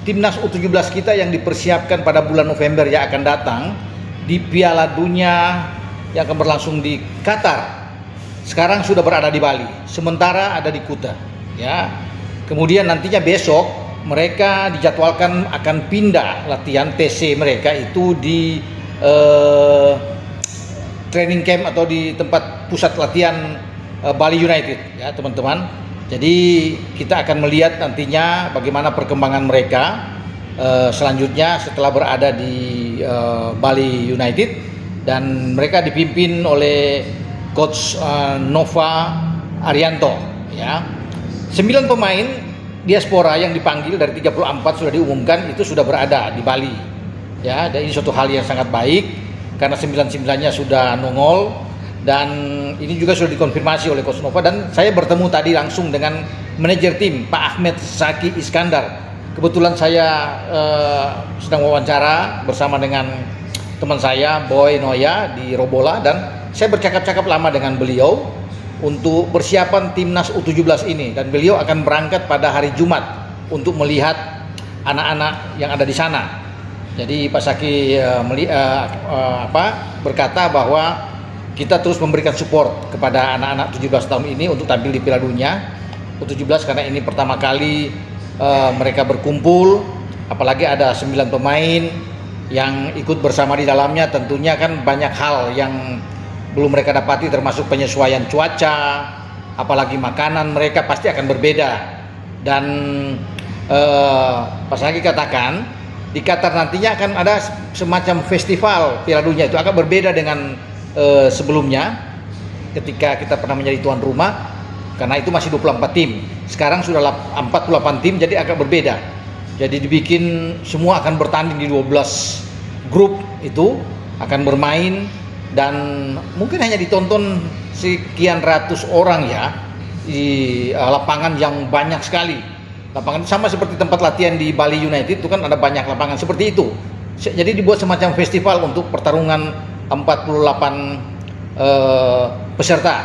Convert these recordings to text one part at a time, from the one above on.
timnas U17 kita yang dipersiapkan pada bulan November yang akan datang di Piala Dunia yang akan berlangsung di Qatar. Sekarang sudah berada di Bali, sementara ada di Kuta. Ya, kemudian nantinya besok mereka dijadwalkan akan pindah latihan TC mereka itu di training camp atau di tempat pusat latihan Bali United, ya teman-teman. Jadi kita akan melihat nantinya bagaimana perkembangan mereka selanjutnya setelah berada di Bali United, dan mereka dipimpin oleh Coach Nova Arianto. Ya, 9 pemain diaspora yang dipanggil dari 34 sudah diumumkan itu sudah berada di Bali. Ya, dan ini suatu hal yang sangat baik karena 9-9-nya sudah nongol. Dan ini juga sudah dikonfirmasi oleh Coach Nova, dan saya bertemu tadi langsung dengan manajer tim Pak Ahmed Zaki Iskandar. Kebetulan saya sedang wawancara bersama dengan teman saya Boy Noya di Robola, dan saya bercakap-cakap lama dengan beliau untuk persiapan timnas U17 ini, dan beliau akan berangkat pada hari Jumat untuk melihat anak-anak yang ada di sana. Jadi Pak Zaki berkata bahwa kita terus memberikan support kepada anak-anak 17 tahun ini untuk tampil di Piala Dunia U17 karena ini pertama kali mereka berkumpul, apalagi ada 9 pemain yang ikut bersama di dalamnya. Tentunya kan banyak hal yang belum mereka dapati, termasuk penyesuaian cuaca, apalagi makanan mereka pasti akan berbeda. Dan Pak Zaki katakan di Qatar nantinya akan ada semacam festival Piala Dunia, itu akan berbeda dengan sebelumnya ketika kita pernah menjadi tuan rumah, karena itu masih 24 tim. Sekarang sudah 48 tim, jadi agak berbeda. Jadi dibikin semua akan bertanding di 12 grup, itu akan bermain, dan mungkin hanya ditonton sekian ratus orang ya di lapangan yang banyak sekali. Lapangan sama seperti tempat latihan di Bali United itu kan ada banyak lapangan seperti itu. Jadi dibuat semacam festival untuk pertarungan 48 peserta.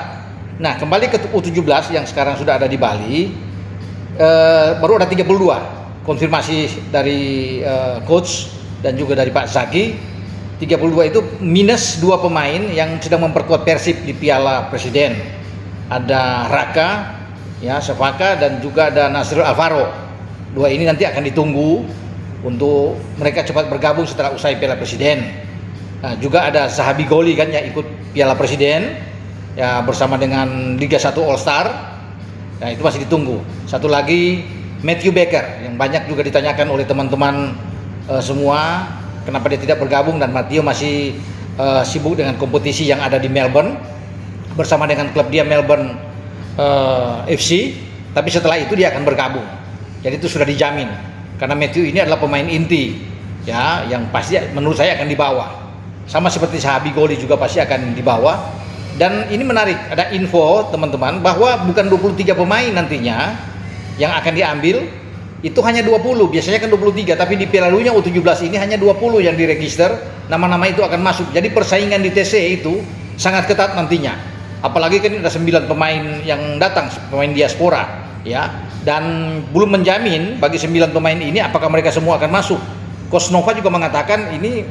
Nah, kembali ke U17 yang sekarang sudah ada di Bali, baru ada 32 konfirmasi dari coach dan juga dari Pak Zaki. 32 itu minus 2 pemain yang sedang memperkuat Persib di Piala Presiden. Ada Raka, ya, Sefaka, dan juga ada Nasrul Alvaro. 2 ini nanti akan ditunggu untuk mereka cepat bergabung setelah usai Piala Presiden. Nah, juga ada Zahabi Goli kan yang ikut Piala Presiden ya bersama dengan Liga 1 All Star. Nah, itu masih ditunggu. Satu lagi Matthew Baker yang banyak juga ditanyakan oleh teman-teman semua kenapa dia tidak bergabung, dan Matthew masih sibuk dengan kompetisi yang ada di Melbourne bersama dengan klub dia Melbourne FC. Tapi setelah itu dia akan bergabung. Jadi itu sudah dijamin karena Matthew ini adalah pemain inti ya yang pasti menurut saya akan dibawa. Sama seperti Zahabi Goli juga pasti akan dibawa. Dan ini menarik, ada info teman-teman bahwa bukan 23 pemain nantinya yang akan diambil, itu hanya 20. Biasanya kan 23, tapi di Piala Dunia U17 ini hanya 20 yang diregister. Nama-nama itu akan masuk. Jadi persaingan di TC itu sangat ketat nantinya. Apalagi kan ada 9 pemain yang datang, pemain diaspora ya. Dan belum menjamin bagi 9 pemain ini apakah mereka semua akan masuk. Coach Nova juga mengatakan ini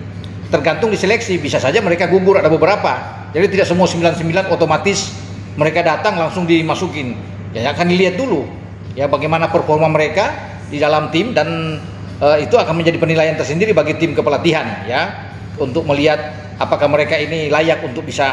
tergantung di seleksi, bisa saja mereka gugur, ada beberapa. Jadi tidak semua 99 otomatis mereka datang langsung dimasukin. Ya akan dilihat dulu ya bagaimana performa mereka di dalam tim, dan itu akan menjadi penilaian tersendiri bagi tim kepelatihan ya untuk melihat apakah mereka ini layak untuk bisa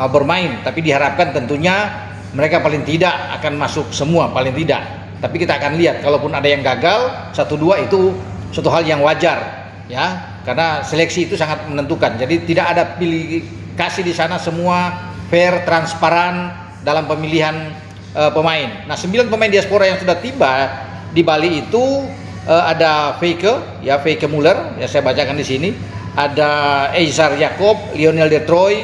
bermain. Tapi diharapkan tentunya mereka paling tidak akan masuk semua, paling tidak. Tapi kita akan lihat, kalaupun ada yang gagal 1-2 itu suatu hal yang wajar ya. Karena seleksi itu sangat menentukan. Jadi tidak ada pilih kasih di sana, semua fair, transparan dalam pemilihan pemain. Nah, 9 pemain diaspora yang sudah tiba di Bali itu ada Feike Muller, ya saya bacakan di sini. Ada Eizar Jacob, Lionel De Troy,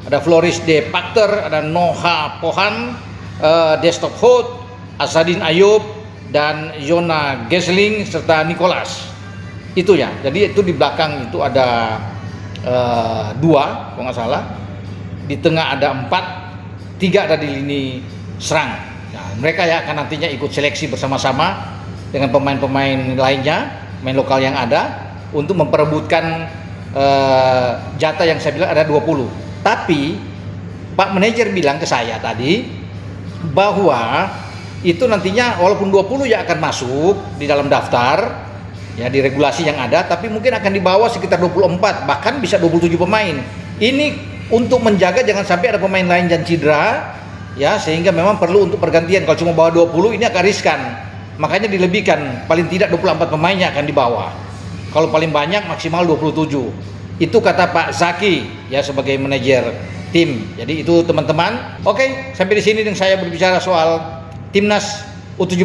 ada Floris De Pacter, ada Noha Pohan, Desktop Hood, Asadin Ayub, dan Yona Gesling serta Nicholas. Itu ya, jadi itu di belakang itu ada 2 kalau nggak salah, di tengah ada 4, 3 ada di lini serang. Nah, mereka ya akan nantinya ikut seleksi bersama-sama dengan pemain-pemain lainnya pemain lokal yang ada untuk memperebutkan jatah yang saya bilang ada 20. Tapi Pak Manajer bilang ke saya tadi bahwa itu nantinya walaupun 20 ya akan masuk di dalam daftar ya di regulasi yang ada, tapi mungkin akan dibawa sekitar 24 bahkan bisa 27 pemain. Ini untuk menjaga jangan sampai ada pemain lain yang cedera ya, sehingga memang perlu untuk pergantian. Kalau cuma bawa 20 ini agak riskan. Makanya dilebihkan, paling tidak 24 pemainnya akan dibawa. Kalau paling banyak maksimal 27. Itu kata Pak Zaki ya sebagai manajer tim. Jadi itu teman-teman. Oke, sampai di sini dengan saya berbicara soal Timnas U17.